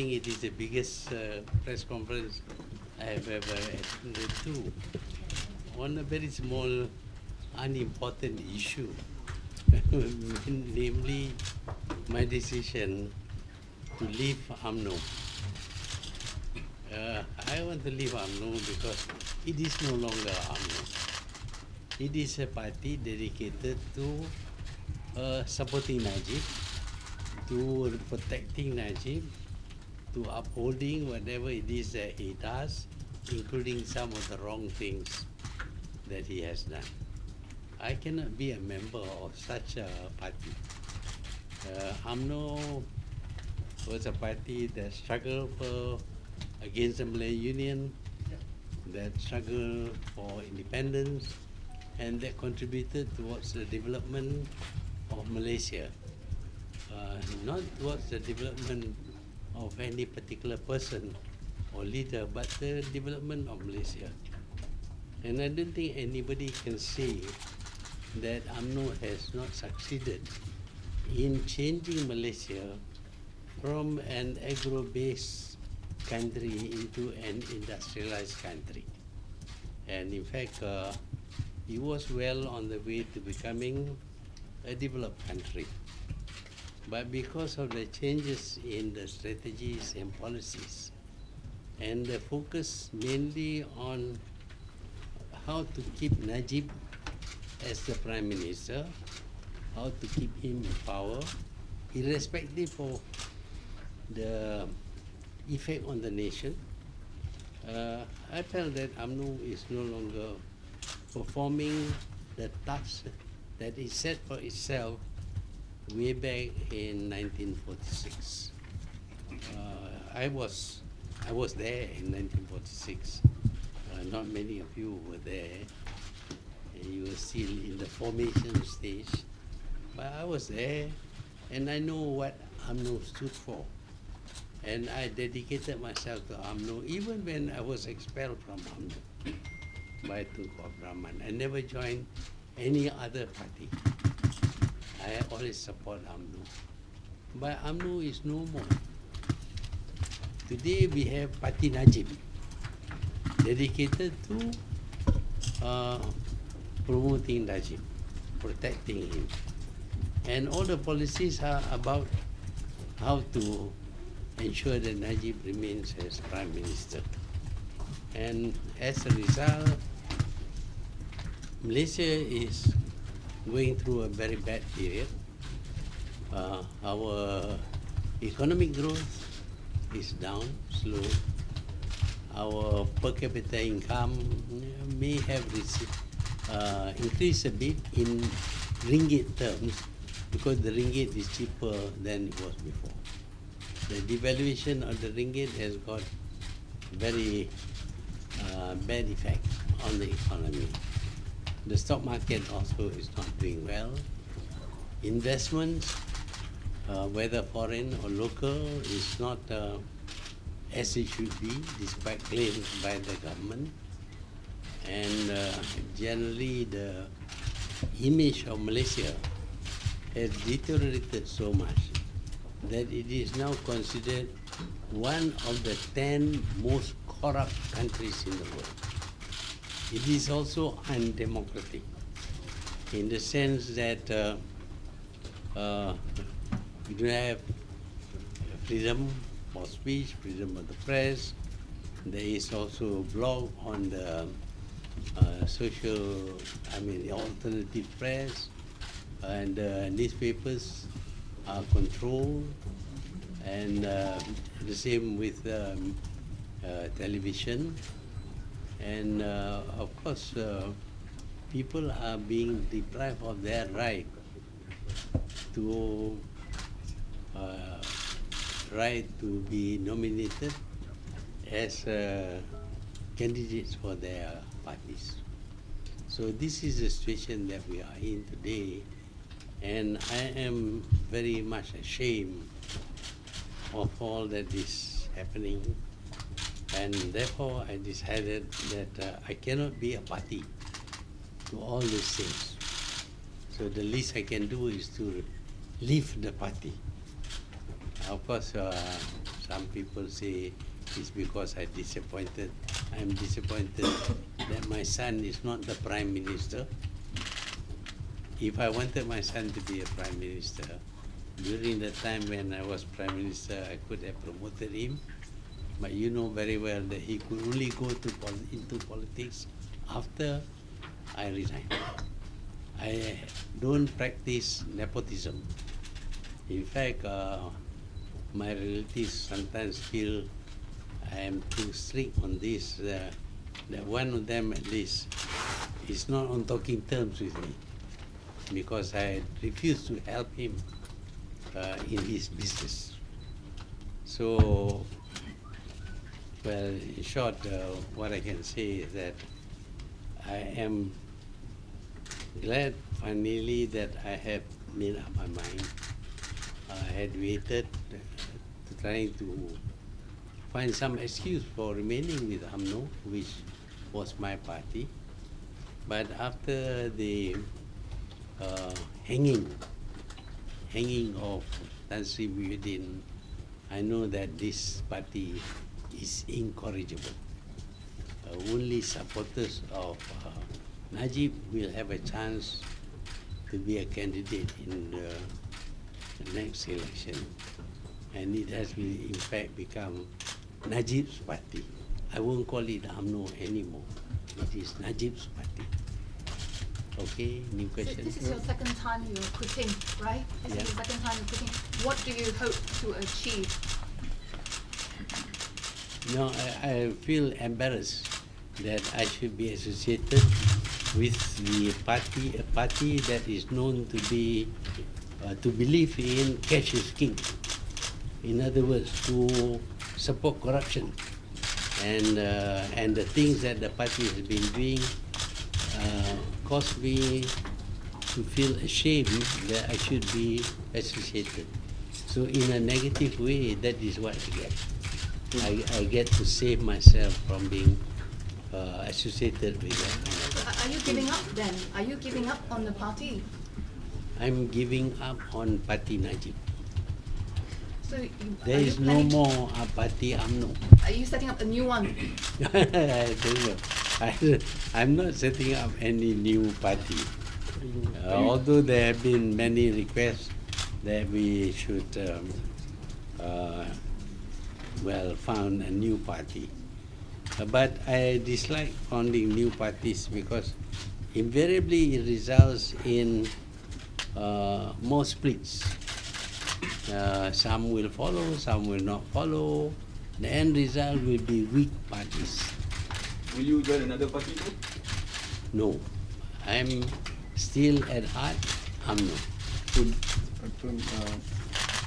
think it is the biggest press conference I have ever attended to on a very small, unimportant issue, namely my decision to leave UMNO. I want to leave UMNO because it is no longer UMNO. It is a party dedicated to supporting Najib, to protecting Najib, to upholding whatever it is that he does, including some of the wrong things that he has done. I cannot be a member of such a party. UMNO was a party that struggled against the Malay Union, that struggled for independence, and that contributed towards the development of Malaysia. Not towards the development of any particular person or leader, but the development of Malaysia. And I don't think anybody can say that UMNO has not succeeded in changing Malaysia from an agro-based country into an industrialized country. And in fact, it was well on the way to becoming a developed country. But because of the changes in the strategies and policies, and the focus mainly on how to keep Najib as the Prime Minister, how to keep him in power, irrespective of the effect on the nation, I felt that UMNO is no longer performing the task that it set for itself way back in 1946. I was there in 1946. Not many of you were there. You were still in the formation stage. But I was there, and I know what UMNO stood for. And I dedicated myself to UMNO even when I was expelled from UMNO by Tunku Abdul Rahman. I never joined any other party. I always support UMNO. But UMNO is no more. Today we have Parti Najib, dedicated to promoting Najib, protecting him. And all the policies are about how to ensure that Najib remains as Prime Minister. And as a result, Malaysia is going through a very bad period. Our economic growth is down, slow. Our per capita income may have increased a bit in ringgit terms because the ringgit is cheaper than it was before. The devaluation of the ringgit has got very bad effect on the economy. The stock market also is not doing well. Investments, whether foreign or local, is not as it should be, despite claims by the government. And generally, the image of Malaysia has deteriorated so much that it is now considered one of the 10 most corrupt countries in the world. It is also undemocratic in the sense that we don't have freedom of speech, freedom of the press. There is also a blog on the the alternative press, and newspapers are controlled, and the same with television. And of course, people are being deprived of their right to be nominated as candidates for their parties. So this is the situation that we are in today, and I am very much ashamed of all that is happening, and therefore I decided that I cannot be a party to all these things. So the least I can do is to leave the party. Of course, some people say it's because I'm disappointed. I'm disappointed that my son is not the Prime Minister. If I wanted my son to be a Prime Minister, during the time when I was Prime Minister, I could have promoted him. But you know very well that he could only go into politics after I resigned. I don't practice nepotism. In fact, my relatives sometimes feel I am too strict on this, that one of them at least is not on talking terms with me because I refuse to help him in his business. So, well, in short, what I can say is that I am glad finally that I have made up my mind. I had waited trying to find some excuse for remaining with UMNO, which was my party. But after the hanging of Tan Sri Muhyiddin, I know that this party is incorrigible. Only supporters of Najib will have a chance to be a candidate in the next election. And it has in fact become Najib's party. I won't call it UMNO anymore. It is Najib's party. Okay, new question. So this is your second time you're quitting, right? This is your second time you're quitting. What do you hope to achieve? No, I feel embarrassed that I should be associated with the party, a party that is known to be to believe in cash is king. In other words, to support corruption, and the things that the party has been doing caused me to feel ashamed that I should be associated. So in a negative way, that is what I get. I get to save myself from being associated with that. So are you giving up then? Are you giving up on the party? I'm giving up on Party Najib. So There is no more Party UMNO. Are you setting up a new one? I don't know. I'm not setting up any new party. Although there have been many requests that we should found a new party. But I dislike founding new parties because invariably it results in more splits. Some will follow, some will not follow. The end result will be weak parties. Will you join another party too? No, I'm still at heart UMNO.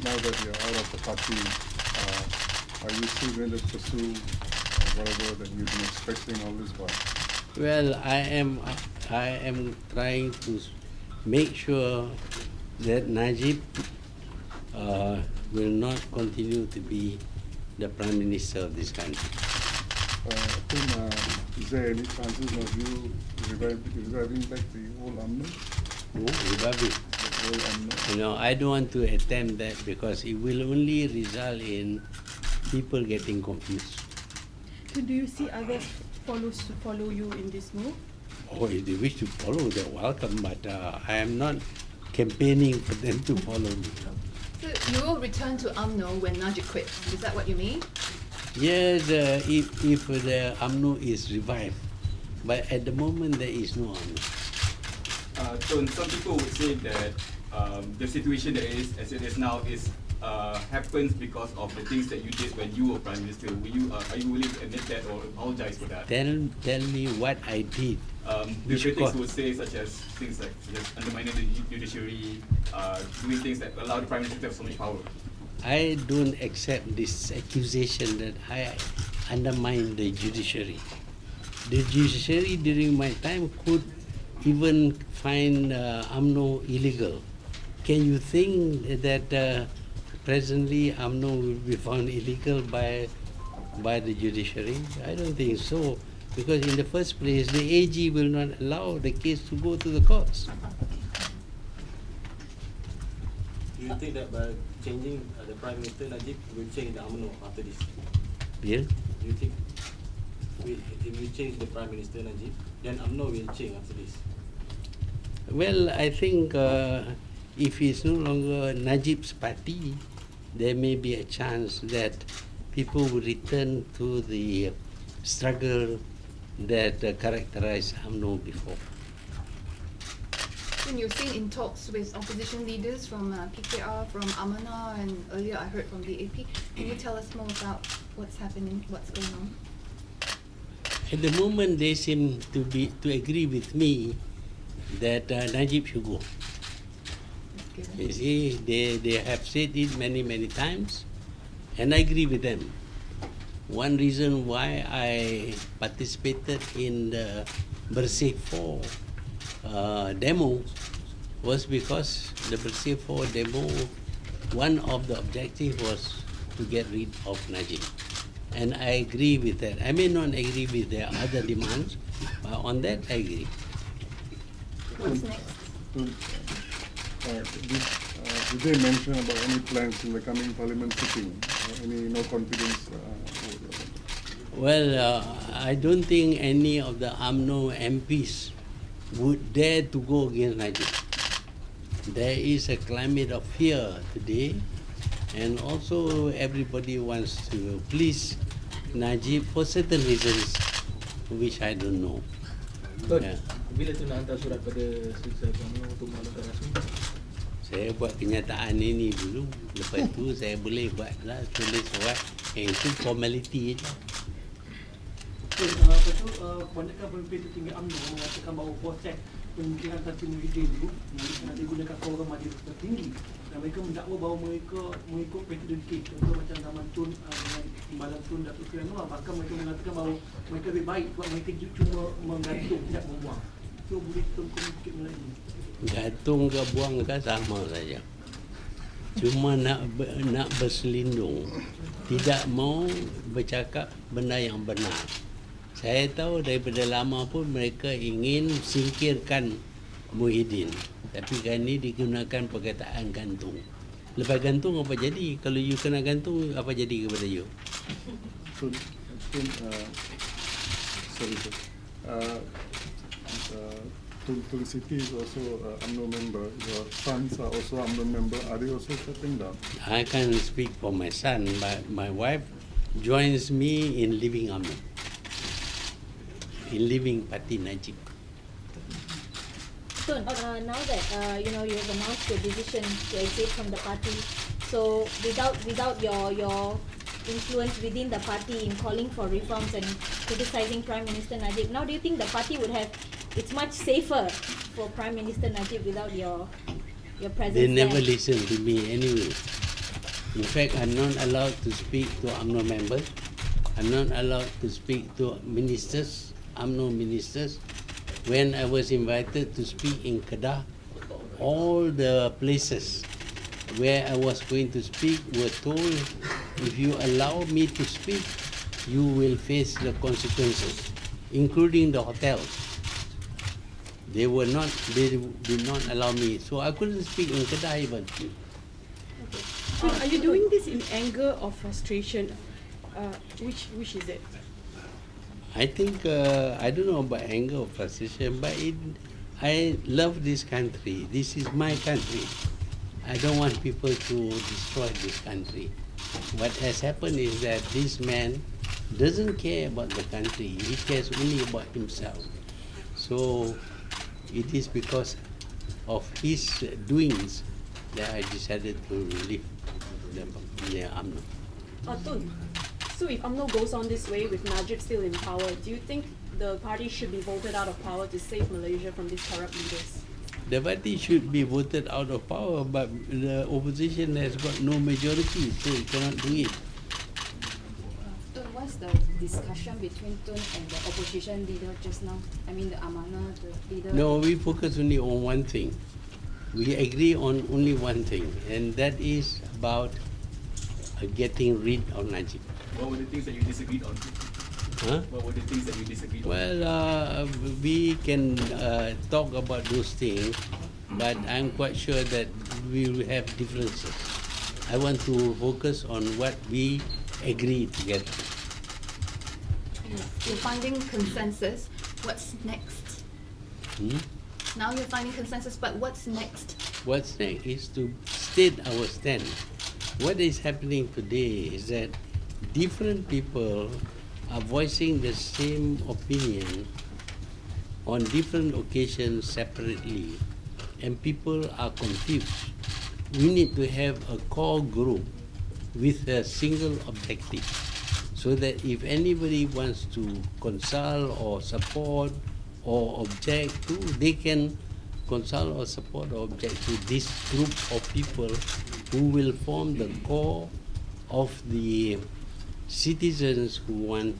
Now that you're out of the party, are you still going to pursue whatever that you've been expecting all this while? Well, I am trying to make sure that Najib will not continue to be the Prime Minister of this country. Is there any chances of you reviving back the old UMNO? Revive it. The old UMNO? You know, I don't want to attempt that because it will only result in people getting confused. So do you see others follow you in this move? Oh, if they wish to follow, they're welcome, but I am not campaigning for them to follow me. So you will return to UMNO when Najib quits. Is that what you mean? Yes, if the UMNO is revived, but at the moment there is no UMNO. So some people would say that the situation that is as it is now is happens because of the things that you did when you were Prime Minister. Are you willing to admit that or apologize for that? Tell me what I did. The critics would say such as things like undermining the judiciary, doing things that allow the Prime Minister to have so much power. I don't accept this accusation that I undermine the judiciary. The judiciary during my time could even find UMNO illegal. Can you think that presently UMNO will be found illegal by the judiciary? I don't think so, because in the first place, the AG will not allow the case to go to the courts. Do you think that by changing the Prime Minister Najib will change the UMNO after this? Yeah. Do you think if we change the Prime Minister Najib, then UMNO will change after this? Well, I think if it's no longer Najib's party, there may be a chance that people will return to the struggle that characterized UMNO before. And you're seen in talks with opposition leaders from PKR, from Amanah, and earlier I heard from the AP. Can you tell us more about what's happening, what's going on? At the moment, they seem to agree with me that Najib should go. You see, they have said it many times, and I agree with them. One reason why I participated in the Bersih 4 demo was because the Bersih 4 demo, one of the objectives was to get rid of Najib. And I agree with that. I may not agree with their other demands, but on that I agree. What's next? Did they mention about any plans in the coming parliament sitting? Any no confidence? Well, I don't think any of the UMNO MPs would dare to go against Najib. There is a climate of fear today, and also everybody wants to please Najib for certain reasons, which I don't know. Yeah. Bila tu nak hantar surat pada Sekretariat UMNO untuk mengalukan rasmi? Saya buat kenyataan ini dulu, lepas tu saya boleh buatlah tulis surat, itu formality je. Lepas tu, kebanyakan pemimpin tertinggi UMNO mengatakan bahawa proses pemimpinan Tanti Muhyiddin dulu nak digunakan program majlis tertinggi, dan mereka mendakwa bahawa mereka mengikut Presiden K, contoh macam zaman Tun dengan Timbalan Tun Datuk Seri Anwar, bahkan mereka mengatakan bahawa mereka lebih baik sebab mereka cuma menggantung, tidak membuang. So boleh tengok sikit lagi. Gantung ke buang ke sama saja. Cuma nak berselindung, tidak mau bercakap benda yang benar. Saya tahu daripada lama pun mereka ingin singkirkan Muhyiddin, tapi kali ini digunakan perkataan gantung. Lepas gantung apa jadi? Kalau you kena gantung, apa jadi kepada you? Tun Siti is also UMNO member. Your sons are also UMNO member. Are they also stepping down? I can't speak for my son, but my wife joins me in leaving UMNO, in leaving Parti Najib. So now that you have announced your decision to exit from the party, so without your influence within the party in calling for reforms and criticizing Prime Minister Najib, now do you think the party would have? It's much safer for Prime Minister Najib without your presence. They never there. listen to me anyway. In fact, I'm not allowed to speak to UMNO members. I'm not allowed to speak to ministers, UMNO ministers. When I was invited to speak in Kedah, all the places where I was going to speak were told, if you allow me to speak, you will face the consequences, including the hotels. They did not allow me, so I couldn't speak in Kedah even. So are you doing this in anger or frustration? Which is it? I think, I don't know about anger or frustration, but I love this country. This is my country. I don't want people to destroy this country. What has happened is that this man doesn't care about the country. He cares only about himself. So it is because of his doings that I decided to leave the UMNO. Tun, so if UMNO goes on this way with Najib still in power, do you think the party should be voted out of power to save Malaysia from these corrupt leaders? The party should be voted out of power, but the opposition has got no majority, so it cannot do it. Tun, what's the discussion between Tun and the opposition leader just now? I mean the Amanah, the leader. No, we focus only on one thing. We agree on only one thing, and that is about getting rid of Najib. What were the things that you disagreed on? Huh? What were the things that you disagreed on? Well, we can talk about those things, but I'm quite sure that we will have differences. I want to focus on what we agree together. You're finding consensus. What's next? Now you're finding consensus, but what's next? What's next is to state our stand. What is happening today is that different people are voicing the same opinion on different occasions separately, and people are confused. We need to have a core group with a single objective, so that if anybody wants to consult or support or object to, they can consult or support or object to this group of people who will form the core of the citizens who want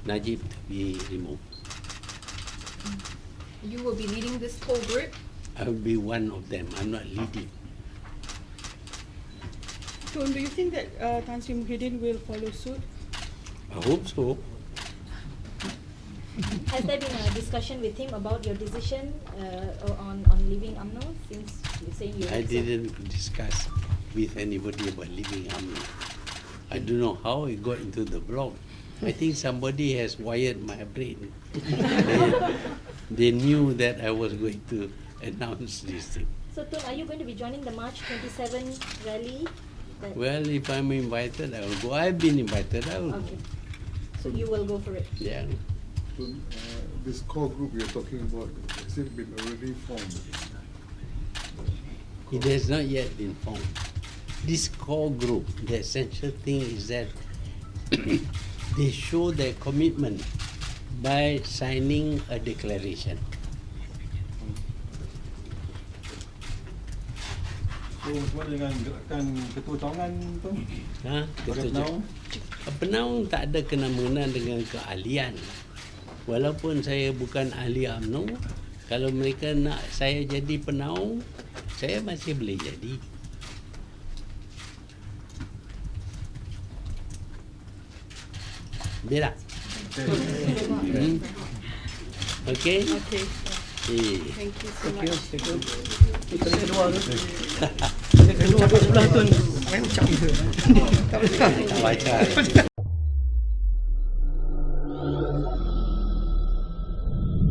Najib to be removed. You will be leading this whole group. I will be one of them. I'm not leading. So, do you think that Tan Sri Muhyiddin will follow suit? I hope so. Has there been a discussion with him about your decision on leaving UMNO, since you're saying you I didn't discuss with anybody about leaving UMNO. I don't know how it got into the blog. I think somebody has wired my brain. They knew that I was going to announce this thing. So, Tun, are you going to be joining the March 27 rally? Well, if I'm invited, I will go. I've been invited, I will Okay. go. So you will go for it? Yeah. So, this core group you're talking about, has it been already formed? It has not yet been formed. This core group, the essential thing is that they show their commitment by signing a declaration. So, macam mana dengan gerakan ketua cawangan tu? Ketua Penaung tak ada kena-mengena dengan keahlian. Walaupun saya bukan ahli UMNO, kalau mereka nak saya jadi penaung, saya masih boleh jadi. Berak. Okay? Okay. Thank you so much. Kita kedua tu. Kita kedua sebelah tu. Main ucap. Tak baca.